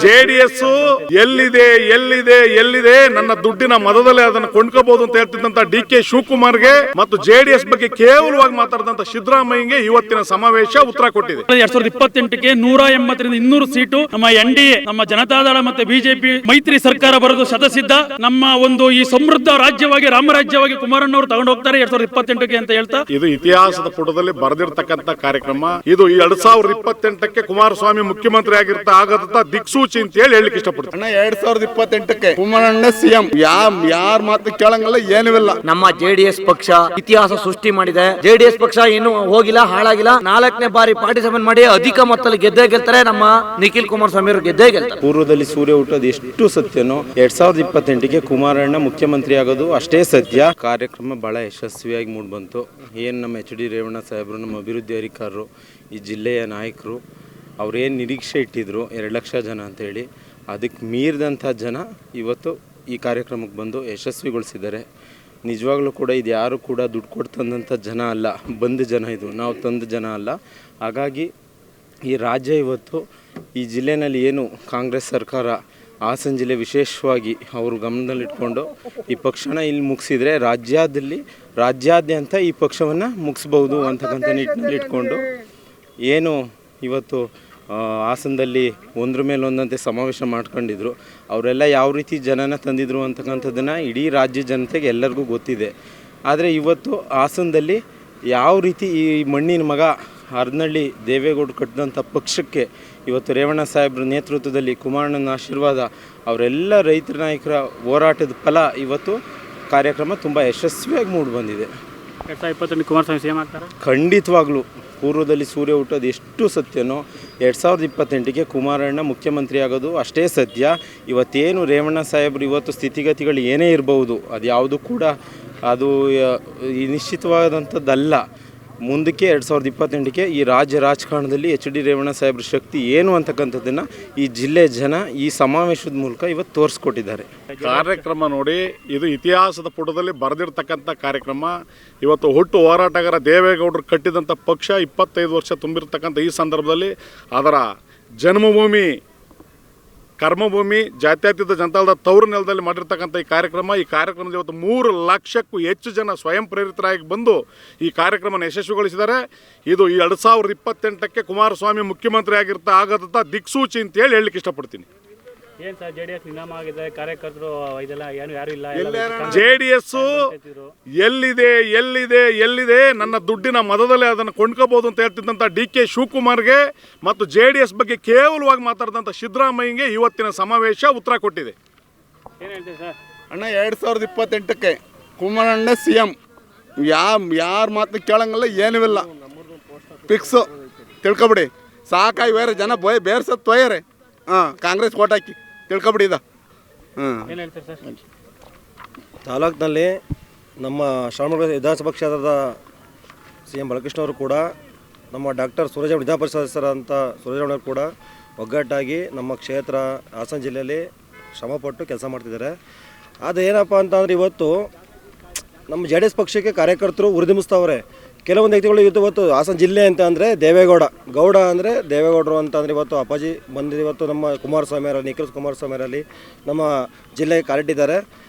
JDS ಎಲ್ಲಿದೆ ಎಲ್ಲಿದೆ ಎಲ್ಲಿದೆ ನನ್ನ ದುಡ್ಡಿನ ಮದದಲ್ಲೇ ಅದನ್ನು ಕೊಂಡ್ಕೋಬಹುದು ಅಂತ ಹೇಳ್ತಿದ್ದಂತ ಡಿ.ಕೆ. ಶಿವಕುಮಾರ್ಗೆ ಮತ್ತು ಜೆಡಿಎಸ್ ಬಗ್ಗೆ ಕೇವಲವಾಗಿ ಮಾತಾಡಿದಂತ ಸಿದ್ದರಾಮಯ್ಯಗೆ ಇವತ್ತಿನ ಸಮಾವೇಶ ಉತ್ತರ ಕೊಟ್ಟಿದೆ. 2028ಕ್ಕೆ 180ರಿಂದ 200 ಸೀಟು ನಮ್ಮ NDA, ನಮ್ಮ ಜನತಾದಳ ಮತ್ತೆ ಬಿಜೆಪಿ ಮೈತ್ರಿ ಸರ್ಕಾರ ಬರೋದು ಶತಸಿದ್ಧ. ನಮ್ಮ ಒಂದು ಈ ಸಮೃದ್ಧ ರಾಜ್ಯವಾಗಿ ರಾಮರಾಜ್ಯವಾಗಿ ಕುಮಾರಣ್ಣವರು ತಗೊಂಡು ಹೋಗ್ತಾರೆ 2028ಕ್ಕೆ ಅಂತ ಹೇಳ್ತಾ, ಇದು ಇತಿಹಾಸದ ಪುಟದಲ್ಲಿ ಬರೆದಿರ್ತಕ್ಕಂಥ ಕಾರ್ಯಕ್ರಮ. ಇದು 2028ಕ್ಕೆ ಕುಮಾರಸ್ವಾಮಿ ಮುಖ್ಯಮಂತ್ರಿ ಆಗದಂತ ದಿಕ್ಸೂಚಿ ಅಂತ ಹೇಳಲಿಕ್ಕೆ ಇಷ್ಟಪಡ್ತೀನಿ. 2028ಕ್ಕೆ ಕುಮಾರಣ್ಣ ಸಿಎಂ. ಯಾರ ಮಾತು ಕೇಳಂಗಿಲ್ಲ, ಏನೂ ಇಲ್ಲ. ನಮ್ಮ ಜೆಡಿಎಸ್ ಪಕ್ಷ ಇತಿಹಾಸ ಸೃಷ್ಟಿ ಮಾಡಿದೆ. ಜೆಡಿಎಸ್ ಪಕ್ಷ ಏನು ಹೋಗಿಲ್ಲ, ಹಾಳಾಗಿಲ್ಲ. 4ನೇ ಬಾರಿ ಪಾರ್ಟಿಸಿಪೇಟ್ ಮಾಡಿ ಅಧಿಕ ಮೊತ್ತದಲ್ಲಿ ಗೆದ್ದೇ ಗೆಲ್ತಾರೆ. ನಮ್ಮ ನಿಖಿಲ್ ಕುಮಾರಸ್ವಾಮಿ ಅವರು ಗೆದ್ದೇ ಗೆಲ್ತಾರೆ. ಪೂರ್ವದಲ್ಲಿ ಸೂರ್ಯ ಹುಟ್ಟೋದು ಎಷ್ಟು ಸತ್ಯನೋ 2028ಕ್ಕೆ ಕುಮಾರಣ್ಣ ಮುಖ್ಯಮಂತ್ರಿ ಆಗೋದು ಅಷ್ಟೇ ಸತ್ಯ. ಕಾರ್ಯಕ್ರಮ ಬಹಳ ಯಶಸ್ವಿಯಾಗಿ ಮೂಡಿಬಂತು. ಏನು ನಮ್ಮ HD ರೇವಣ್ಣ ಸಾಹೇಬರು, ನಮ್ಮ ಅಭಿವೃದ್ಧಿ ಅಧಿಕಾರರು, ಈ ಜಿಲ್ಲೆಯ ನಾಯಕರು ಅವ್ರೇನು ನಿರೀಕ್ಷೆ ಇಟ್ಟಿದ್ರು 2 ಲಕ್ಷ ಜನ ಅಂತೇಳಿ, ಅದಕ್ಕೆ ಮೀರಿದಂಥ ಜನ ಇವತ್ತು ಈ ಕಾರ್ಯಕ್ರಮಕ್ಕೆ ಬಂದು ಯಶಸ್ವಿಗೊಳಿಸಿದ್ದಾರೆ. ನಿಜವಾಗ್ಲೂ ಕೂಡ ಇದು ಯಾರು ಕೂಡ ದುಡ್ಡು ಕೊಟ್ಟು ತಂದಂಥ ಜನ ಅಲ್ಲ, ಬಂದ ಜನ, ಇದು ನಾವು ತಂದ ಜನ ಅಲ್ಲ. ಹಾಗಾಗಿ ಈ ರಾಜ್ಯ ಇವತ್ತು ಈ ಜಿಲ್ಲೆಯಲ್ಲಿ ಏನು ಕಾಂಗ್ರೆಸ್ ಸರ್ಕಾರ ಹಾಸನ ಜಿಲ್ಲೆ ವಿಶೇಷವಾಗಿ ಅವರು ಗಮನದಲ್ಲಿಟ್ಕೊಂಡು ಈ ಪಕ್ಷನ ಇಲ್ಲಿ ಮುಗಿಸಿದರೆ ರಾಜ್ಯಾದ್ಯಂತ ಈ ಪಕ್ಷವನ್ನು ಮುಗಿಸ್ಬೋದು ಅಂತಕ್ಕಂಥ ನಿಟ್ಟಿನಲ್ಲಿ ಇಟ್ಕೊಂಡು ಏನು ಇವತ್ತು ಹಾಸನದಲ್ಲಿ ಒಂದ್ರ ಮೇಲೆ ಒಂದಂತೆ ಸಮಾವೇಶ ಮಾಡ್ಕೊಂಡಿದ್ರು. ಅವರೆಲ್ಲ ಯಾವ ರೀತಿ ಜನನ ತಂದಿದ್ರು ಅಂತಕ್ಕಂಥದ್ದನ್ನು ಇಡೀ ರಾಜ್ಯ ಜನತೆಗೆ ಎಲ್ಲರಿಗೂ ಗೊತ್ತಿದೆ. ಆದರೆ ಇವತ್ತು ಹಾಸನದಲ್ಲಿ ಯಾವ ರೀತಿ ಈ ಮಣ್ಣಿನ ಮಗ ಹರನಹಳ್ಳಿ ದೇವೇಗೌಡರು ಕಟ್ಟಿದಂಥ ಪಕ್ಷಕ್ಕೆ ಇವತ್ತು ರೇವಣ್ಣ ಸಾಹೇಬ್ರ ನೇತೃತ್ವದಲ್ಲಿ ಕುಮಾರಣ್ಣನ ಆಶೀರ್ವಾದ, ಅವರೆಲ್ಲ ರೈತರ ನಾಯಕರ ಹೋರಾಟದ ಫಲ ಇವತ್ತು ಕಾರ್ಯಕ್ರಮ ತುಂಬ ಯಶಸ್ವಿಯಾಗಿ ಮೂಡಿಬಂದಿದೆ. 2028 ಕುಮಾರಸ್ವಾಮಿ ಸಿಎಂ ಆಗ್ತಾರೆ. ಖಂಡಿತವಾಗ್ಲೂ ಪೂರ್ವದಲ್ಲಿ ಸೂರ್ಯ ಹುಟ್ಟೋದು ಎಷ್ಟು ಸತ್ಯನೋ 2028ಕ್ಕೆ ಕುಮಾರಣ್ಣ ಮುಖ್ಯಮಂತ್ರಿ ಆಗೋದು ಅಷ್ಟೇ ಸತ್ಯ. ಇವತ್ತೇನು ರೇವಣ್ಣ ಸಾಹೇಬ್ರು ಇವತ್ತು ಸ್ಥಿತಿಗತಿಗಳು ಏನೇ ಇರಬಹುದು, ಅದು ಯಾವುದು ಕೂಡ ಅದು ನಿಶ್ಚಿತವಾದಂಥದ್ದಲ್ಲ. ಮುಂದಕ್ಕೆ 2028ಕ್ಕೆ ಈ ರಾಜಕಾರಣದಲ್ಲಿ HD ರೇವಣ್ಣ ಸಾಹೇಬ್ರ ಶಕ್ತಿ ಏನು ಅಂತಕ್ಕಂಥದ್ದನ್ನು ಈ ಜಿಲ್ಲೆ ಜನ ಈ ಸಮಾವೇಶದ ಮೂಲಕ ಇವತ್ತು ತೋರಿಸ್ಕೊಟ್ಟಿದ್ದಾರೆ. ಕಾರ್ಯಕ್ರಮ ನೋಡಿ, ಇದು ಇತಿಹಾಸದ ಪುಟದಲ್ಲಿ ಬರೆದಿರ್ತಕ್ಕಂಥ ಕಾರ್ಯಕ್ರಮ. ಇವತ್ತು ಹುಟ್ಟು ಹೋರಾಟಗಾರ ದೇವೇಗೌಡರು ಕಟ್ಟಿದಂಥ ಪಕ್ಷ 25 ವರ್ಷ ತುಂಬಿರ್ತಕ್ಕಂಥ ಈ ಸಂದರ್ಭದಲ್ಲಿ ಅದರ ಜನ್ಮಭೂಮಿ, ಕರ್ಮಭೂಮಿ, ಜಾತ್ಯತೀತ ಜನತಾದಳದ ತವರು ನೆಲದಲ್ಲಿ ಮಾಡಿರ್ತಕ್ಕಂಥ ಈ ಕಾರ್ಯಕ್ರಮದಲ್ಲಿ ಇವತ್ತು 3 ಲಕ್ಷಕ್ಕೂ ಹೆಚ್ಚು ಜನ ಸ್ವಯಂ ಪ್ರೇರಿತರಾಗಿ ಬಂದು ಈ ಕಾರ್ಯಕ್ರಮನ ಯಶಸ್ವಿಗೊಳಿಸಿದ್ದಾರೆ. ಇದು 2028ಕ್ಕೆ ಕುಮಾರಸ್ವಾಮಿ ಮುಖ್ಯಮಂತ್ರಿ ಆಗದಂಥ ದಿಕ್ಸೂಚಿ ಅಂತ ಹೇಳಲಿಕ್ಕೆ ಇಷ್ಟಪಡ್ತೀನಿ. ಏನು ಸರ್ ಜೆಡಿಎಸ್ ನಿನಾಮ ಆಗಿದೆ, ಕಾರ್ಯಕರ್ತರು ಇದೆಲ್ಲ ಏನು ಯಾರು ಇಲ್ಲ. ಜೆಡಿಎಸ್ ಎಲ್ಲಿದೆ ಎಲ್ಲಿದೆ ಎಲ್ಲಿದೆ ನನ್ನ ದುಡ್ಡಿನ ಮದದಲ್ಲೇ ಅದನ್ನು ಕೊಂಡ್ಕೋಬಹುದು ಅಂತ ಹೇಳ್ತಿದ್ದಂತ ಡಿ.ಕೆ. ಶಿವಕುಮಾರ್ಗೆ ಮತ್ತು ಜೆಡಿಎಸ್ ಬಗ್ಗೆ ಕೇವಲವಾಗಿ ಮಾತಾಡಿದಂತ ಸಿದ್ದರಾಮಯ್ಯಗೆ ಇವತ್ತಿನ ಸಮಾವೇಶ ಉತ್ತರ ಕೊಟ್ಟಿದೆ. ಏನು ಹೇಳ್ತೀವಿ ಸರ್? 2028ಕ್ಕೆ ಕುಮಾರಣ್ಣ ಸಿಎಂ. ಯಾರ ಮಾತು ಕೇಳಂಗಿಲ್ಲ, ಏನೂ ಇಲ್ಲ. ಫಿಕ್ಸು ತಿಳ್ಕೊಬಿಡಿ. ಸಾಕಾಗಿ ಬೇರೆ ಜನ ಬೇರ್ಸತ್ ತೊಯ್ಯರೆ. ಕಾಂಗ್ರೆಸ್ ಓಟ್ ಹಾಕಿ ತಿಳ್ಕೊಬಿಡಿದ. ತಾಲೂಕಿನಲ್ಲಿ ನಮ್ಮ ಶ್ರವಣಬೆಳಗೊಳ ವಿಧಾನಸಭಾ ಕ್ಷೇತ್ರದ CM ಬಾಲಕೃಷ್ಣ ಅವರು ಕೂಡ ನಮ್ಮ ಡಾಕ್ಟರ್ ಸೂರಜ ವಿಧಾನ ಪರಿಷತ್ ಸದಸ್ಯರಂಥ ಸೂರಜ ಕೂಡ ಒಗ್ಗಟ್ಟಾಗಿ ನಮ್ಮ ಕ್ಷೇತ್ರ ಹಾಸನ ಜಿಲ್ಲೆಯಲ್ಲಿ ಶ್ರಮಪಟ್ಟು ಕೆಲಸ ಮಾಡ್ತಿದ್ದಾರೆ. ಅದು ಏನಪ್ಪ ಅಂತಂದರೆ ಇವತ್ತು ನಮ್ಮ JDS ಪಕ್ಷಕ್ಕೆ ಕಾರ್ಯಕರ್ತರು ಉರಿದುಂಬಿಸ್ತವ್ರೆ. ಕೆಲವೊಂದು ವ್ಯಕ್ತಿಗಳು ಇವತ್ತು ಹಾಸನ ಜಿಲ್ಲೆ ಅಂತ ಅಂದರೆ ಗೌಡ ಅಂದರೆ ದೇವೇಗೌಡರು ಅಂತಂದರೆ ಇವತ್ತು ಅಪ್ಪಾಜಿ ಬಂದಿದ್ದು ಇವತ್ತು ನಮ್ಮ ಕುಮಾರಸ್ವಾಮಿ ಅವರಲ್ಲಿ, ನಿಖಿಲ್ ಕುಮಾರಸ್ವಾಮಿ ಅವರಲ್ಲಿ ನಮ್ಮ ಜಿಲ್ಲೆಗೆ ಕಾಲಿಟ್ಟಿದ್ದಾರೆ.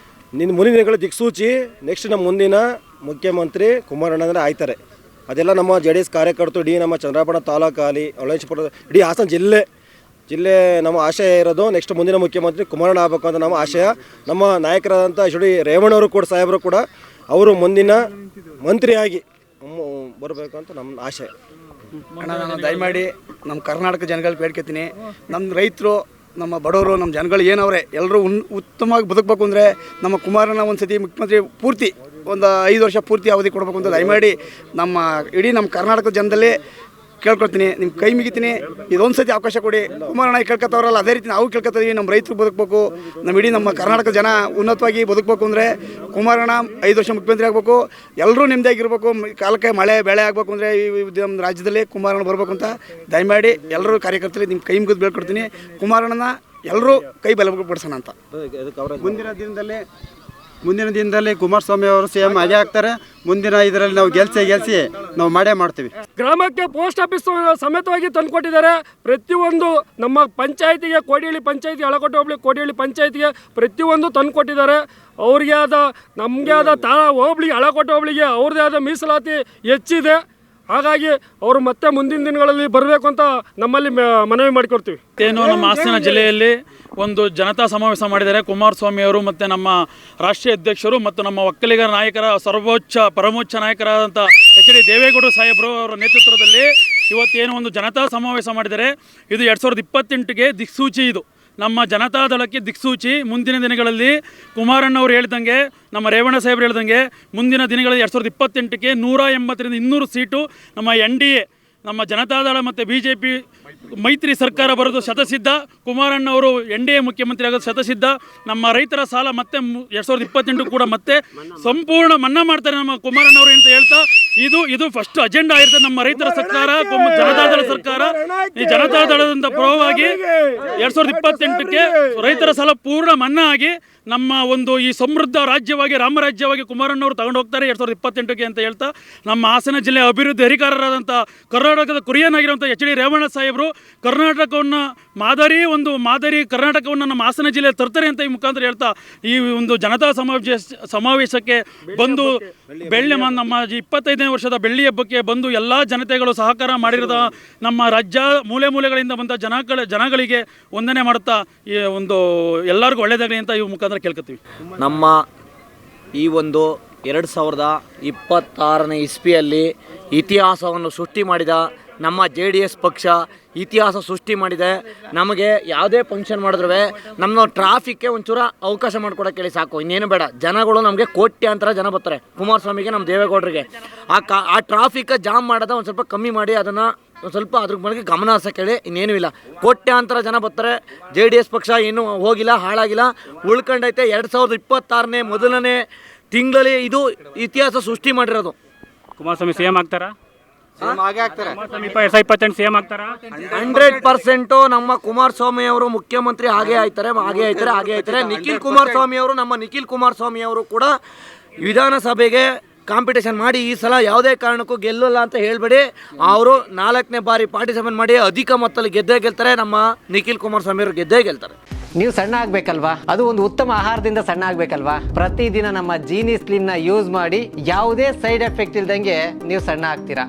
ಮುಂದಿನ ದಿನಗಳ ದಿಕ್ಸೂಚಿ ನೆಕ್ಸ್ಟ್ ನಮ್ಮ ಮುಂದಿನ ಮುಖ್ಯಮಂತ್ರಿ ಕುಮಾರಣ್ಣ ಅಂದರೆ ಆಯ್ತಾರೆ. ಅದೆಲ್ಲ ನಮ್ಮ JDS ಕಾರ್ಯಕರ್ತರು ಇಡೀ ನಮ್ಮ ಚಂದ್ರಾಪಣ ತಾಲೂಕಾಗಲಿ, ಅವಳೇಶ್ವರ ಇಡೀ ಹಾಸನ ಜಿಲ್ಲೆ ನಮ್ಮ ಆಶಯ ಇರೋದು ನೆಕ್ಸ್ಟ್ ಮುಂದಿನ ಮುಖ್ಯಮಂತ್ರಿ ಕುಮಾರಣ್ಣ ಆಗಬೇಕು ಅಂತ ನಮ್ಮ ಆಶಯ. ನಮ್ಮ ನಾಯಕರಾದಂಥ HD ರೇವಣ್ಣವರು ಕೂಡ ಸಾಹೇಬರು ಕೂಡ ಅವರು ಮುಂದಿನ ಮಂತ್ರಿಯಾಗಿ ಬರಬೇಕು ಅಂತ ನಮ್ಮ ಆಶಯ. ನಾನು ದಯಮಾಡಿ ನಮ್ಮ ಕರ್ನಾಟಕ ಜನಗಳಿಗೆ ಬೇಡ್ಕೊತೀನಿ, ನಮ್ಮ ರೈತರು, ನಮ್ಮ ಬಡವರು, ನಮ್ಮ ಜನಗಳು ಏನವ್ರೆ ಎಲ್ಲರೂ ಉತ್ತಮವಾಗಿ ಬದುಕಬೇಕು ಅಂದರೆ ನಮ್ಮ ಕುಮಾರಣ್ಣ ಒಂದು ಸತಿ ಮುಖ್ಯಮಂತ್ರಿ ಪೂರ್ತಿ ಒಂದು 5 ವರ್ಷ ಪೂರ್ತಿ ಅವಧಿ ಕೊಡಬೇಕು ಅಂತ ದಯಮಾಡಿ ಇಡೀ ನಮ್ಮ ಕರ್ನಾಟಕದ ಜನದಲ್ಲಿ ಕೇಳ್ಕೊಳ್ತೀನಿ. ನಿಮ್ಮ ಕೈ ಮುಗಿತೀನಿ, ಇದೊಂದು ಸತಿ ಅವಕಾಶ ಕೊಡಿ. ಕುಮಾರಣ್ಣ ಕೇಳ್ಕೊತವ್ರಲ್ಲ ಅದೇ ರೀತಿ ನಾವು ಕೇಳ್ಕೊತೀವಿ. ನಮ್ಮ ರೈತರು ಬದುಕಬೇಕು, ನಮ್ಮ ಕರ್ನಾಟಕ ಜನ ಉನ್ನತವಾಗಿ ಬದುಕಬೇಕು ಅಂದರೆ ಕುಮಾರಣ್ಣ 5 ವರ್ಷ ಮುಖ್ಯಮಂತ್ರಿ ಆಗಬೇಕು. ಎಲ್ಲರೂ ನೆಮ್ಮದಿಯಾಗಿರ್ಬೇಕು. ಕಾಲಕ್ಕೆ ಮಳೆ ಬೆಳೆ ಆಗಬೇಕು ಅಂದರೆ ನಮ್ಮ ರಾಜ್ಯದಲ್ಲಿ ಕುಮಾರಣ್ಣ ಬರಬೇಕು ಅಂತ ದಯಮಾಡಿ ಎಲ್ಲರೂ ಕಾರ್ಯಕರ್ತರಿಗೆ ನಿಮ್ಮ ಕೈ ಮುಗಿದು ಬೇಡ್ಕೊಡ್ತೀನಿ. ಕುಮಾರಣ್ಣನ ಎಲ್ಲರೂ ಕೈ ಬಲಪಡಿಸೋಣ ಅಂತ ಮುಂದಿನ ದಿನದಲ್ಲಿ ಮುಂದಿನ ದಿನದಲ್ಲಿ ಕುಮಾರಸ್ವಾಮಿ ಅವರು CM ಆಗೇ ಆಗ್ತಾರೆ. ಮುಂದಿನ ಇದರಲ್ಲಿ ನಾವು ಗೆಲ್ಸಿ ನಾವು ಮಾಡೇ ಮಾಡ್ತೀವಿ. ಗ್ರಾಮಕ್ಕೆ ಪೋಸ್ಟ್ ಆಫೀಸ್ ಸಮೇತವಾಗಿ ತಂದುಕೊಟ್ಟಿದ್ದಾರೆ. ಪ್ರತಿಯೊಂದು ನಮ್ಮ ಪಂಚಾಯತಿಗೆ, ಕೋಡಿಹಳ್ಳಿ ಪಂಚಾಯತಿ, ಹಳಕೋಟೆ ಹೋಬಳಿ ಕೋಡಿಹಳ್ಳಿ ಪಂಚಾಯತಿಗೆ ಪ್ರತಿಯೊಂದು ತಂದುಕೊಟ್ಟಿದ್ದಾರೆ. ಅವ್ರಿಗೆ ಆದ, ನಮಗೆ ಆದ ಹೋಬಳಿ, ಹಳಕೋಟೆ ಹೋಬಳಿಗೆ ಅವ್ರದ್ದೇ ಆದ ಮೀಸಲಾತಿ ಹೆಚ್ಚಿದೆ. ಹಾಗಾಗಿ ಅವರು ಮತ್ತೆ ಮುಂದಿನ ದಿನಗಳಲ್ಲಿ ಬರಬೇಕು ಅಂತ ನಮ್ಮಲ್ಲಿ ಮನವಿ ಮಾಡಿಕೊಡ್ತೀವಿ. ಏನು ನಮ್ಮ ಹಾಸನ ಜಿಲ್ಲೆಯಲ್ಲಿ ಒಂದು ಜನತಾ ಸಮಾವೇಶ ಮಾಡಿದ್ದಾರೆ ಕುಮಾರಸ್ವಾಮಿ ಅವರು ಮತ್ತು ನಮ್ಮ ರಾಷ್ಟ್ರೀಯ ಅಧ್ಯಕ್ಷರು ಮತ್ತು ನಮ್ಮ ಒಕ್ಕಲಿಗರ ನಾಯಕರ ಪರಮೋಚ್ಚ ನಾಯಕರಾದಂಥ HD ದೇವೇಗೌಡರು ಸಾಹೇಬರು ಅವರ ನೇತೃತ್ವದಲ್ಲಿ ಇವತ್ತೇನು ಒಂದು ಜನತಾ ಸಮಾವೇಶ ಮಾಡಿದ್ದಾರೆ. ಇದು 2028ಗೆ ದಿಕ್ಸೂಚಿ. ಇದು ನಮ್ಮ ಜನತಾದಳಕ್ಕೆ ದಿಕ್ಸೂಚಿ. ಮುಂದಿನ ದಿನಗಳಲ್ಲಿ ಕುಮಾರಣ್ಣವ್ರು ಹೇಳ್ದಂಗೆ, ನಮ್ಮ ರೇವಣ್ಣ ಸಾಹೇಬ್ರು ಹೇಳ್ದಂಗೆ, ಮುಂದಿನ ದಿನಗಳಲ್ಲಿ 2028ಕ್ಕೆ 180ರಿಂದ 200 ಸೀಟು ನಮ್ಮ NDA, ನಮ್ಮ ಜನತಾದಳ ಮತ್ತು BJP ಮೈತ್ರಿ ಸರ್ಕಾರ ಬರೋದು ಶತಸಿದ್ಧ. ಕುಮಾರಣ್ಣವರು NDA ಮುಖ್ಯಮಂತ್ರಿ ಆಗೋದು ಶತಸಿದ್ಧ. ನಮ್ಮ ರೈತರ ಸಾಲ ಮತ್ತೆ 2028 ಕೂಡ ಮತ್ತೆ ಸಂಪೂರ್ಣ ಮನ್ನಾ ಮಾಡ್ತಾರೆ ನಮ್ಮ ಕುಮಾರಣ್ಣವರು ಅಂತ ಹೇಳ್ತಾ, ಇದು ಫಸ್ಟ್ ಅಜೆಂಡಾ ಇರ್ತದೆ ನಮ್ಮ ರೈತರ ಸರ್ಕಾರ, ಜನತಾದಳ ಸರ್ಕಾರ. ಈ ಜನತಾದಳದಿಂದ ಪರವಾಗಿ 2028ಕ್ಕೆ ರೈತರ ಸಾಲ ಪೂರ್ಣ ಮನ್ನಾ ಆಗಿ ನಮ್ಮ ಒಂದು ಈ ಸಮೃದ್ಧ ರಾಜ್ಯವಾಗಿ, ರಾಮರಾಜ್ಯವಾಗಿ ಕುಮಾರಣ್ಣವರು ತಗೊಂಡು ಹೋಗ್ತಾರೆ 2028ಕ್ಕೆ ಅಂತ ಹೇಳ್ತಾ, ನಮ್ಮ ಹಾಸನ ಜಿಲ್ಲೆ ಅಭಿವೃದ್ಧಿ ಅಧಿಕಾರರಾದಂಥ ಕರ್ನಾಟಕದ ಕುರಿಯನಾಗಿರುವಂಥ HD ರೇವಣ್ಣ ಸಾಹೇಬರು ಕರ್ನಾಟಕವನ್ನು ಮಾದರಿ ಕರ್ನಾಟಕವನ್ನು ನಮ್ಮ ಹಾಸನ ಜಿಲ್ಲೆ ತರ್ತಾರೆ ಅಂತ ಈ ಮುಖಾಂತರ ಹೇಳ್ತಾ, ಈ ಒಂದು ಜನತಾ ಸಮಾವೇಶಕ್ಕೆ ಬಂದು ನಮ್ಮ 25ನೇ ವರ್ಷದ ಬೆಳ್ಳಿ ಹಬ್ಬಕ್ಕೆ ಬಂದು ಎಲ್ಲ ಜನತೆಗಳು ಸಹಕಾರ ಮಾಡಿರೋದ ನಮ್ಮ ರಾಜ್ಯ ಮೂಲೆಗಳಿಂದ ಬಂದ ಜನಗಳಿಗೆ ವಂದನೆ ಮಾಡುತ್ತಾ ಈ ಒಂದು ಎಲ್ಲರಿಗೂ ಒಳ್ಳೆಯದಾಗಲಿ ಅಂತ ಈ ಮುಖಾಂತರ ಕೇಳ್ಕೊತೀವಿ. ನಮ್ಮ ಈ ಒಂದು 2026ನೇ ಇಸ್ವಿಯಲ್ಲಿ ಇತಿಹಾಸವನ್ನು ಸೃಷ್ಟಿ ಮಾಡಿದ ನಮ್ಮ JDS ಪಕ್ಷ ಇತಿಹಾಸ ಸೃಷ್ಟಿ ಮಾಡಿದೆ. ನಮಗೆ ಯಾವುದೇ ಫಂಕ್ಷನ್ ಮಾಡಿದ್ರೂ ನಮ್ಮ ಟ್ರಾಫಿಕ್ಗೆ ಒಂಚೂರ ಅವಕಾಶ ಮಾಡಿಕೊಡೋಕೆ ಹೇಳಿ ಸಾಕು, ಇನ್ನೇನು ಬೇಡ. ಜನಗಳು ನಮಗೆ ಕೋಟ್ಯಾಂತರ ಜನ ಬರ್ತಾರೆ ಕುಮಾರಸ್ವಾಮಿಗೆ, ನಮ್ಮ ದೇವೇಗೌಡರಿಗೆ. ಆ ಟ್ರಾಫಿಕ್ ಜಾಮ್ ಮಾಡೋದ ಒಂದು ಸ್ವಲ್ಪ ಕಮ್ಮಿ ಮಾಡಿ, ಅದನ್ನು ಒಂದು ಸ್ವಲ್ಪ ಅದ್ರ ಬಗ್ಗೆ ಗಮನ ಹರಿಸೋಕೆ ಹೇಳಿ, ಇನ್ನೇನೂ ಇಲ್ಲ. ಕೋಟ್ಯಾಂತರ ಜನ ಬರ್ತಾರೆ. JDS ಪಕ್ಷ ಇನ್ನೂ ಹೋಗಿಲ್ಲ, ಹಾಳಾಗಿಲ್ಲ, ಉಳ್ಕೊಂಡೈತೆ. 2026ನೇ ಮೊದಲನೇ ತಿಂಗಳಲ್ಲಿ ಇದು ಇತಿಹಾಸ ಸೃಷ್ಟಿ ಮಾಡಿರೋದು. ಕುಮಾರಸ್ವಾಮಿ CM ಆಗ್ತಾರಾ? 2028 CM ಆಗ್ತಾರಾ? 100% ನಮ್ಮ ಕುಮಾರಸ್ವಾಮಿ ಅವರು ಮುಖ್ಯಮಂತ್ರಿ ಹಾಗೆ ಆಯ್ತಾರೆ. ನಿಖಿಲ್ ಕುಮಾರಸ್ವಾಮಿ ಅವರು, ನಮ್ಮ ನಿಖಿಲ್ ಕುಮಾರಸ್ವಾಮಿ ಅವರು ಕೂಡ ವಿಧಾನಸಭೆಗೆ ಕಾಂಪಿಟೇಷನ್ ಮಾಡಿ ಈ ಸಲ ಯಾವುದೇ ಕಾರಣಕ್ಕೂ ಗೆಲ್ಲಲ್ಲ ಅಂತ ಹೇಳಬೇಡಿ. ಅವರು 4ನೇ ಬಾರಿ ಪಾರ್ಟಿಸಿಪೇಟ್ ಮಾಡಿ ಅಧಿಕ ಮೊತ್ತದಲ್ಲಿ ಗೆಲ್ತಾರೆ. ನಮ್ಮ ನಿಖಿಲ್ ಕುಮಾರಸ್ವಾಮಿ ಅವರು ಗೆಲ್ತಾರೆ. ನೀವು ಸಣ್ಣ ಆಗ್ಬೇಕಲ್ವಾ? ಅದು ಒಂದು ಉತ್ತಮ ಆಹಾರದಿಂದ ಸಣ್ಣ ಆಗ್ಬೇಕಲ್ವಾ? ಪ್ರತಿದಿನ ನಮ್ಮ ಜೀನಿ ಸ್ಲಿಮ್ನ ಯೂಸ್ ಮಾಡಿ ಯಾವುದೇ ಸೈಡ್ ಎಫೆಕ್ಟ್ ಇಲ್ದಂಗೆ ನೀವು ಸಣ್ಣ ಆಗ್ತೀರಾ.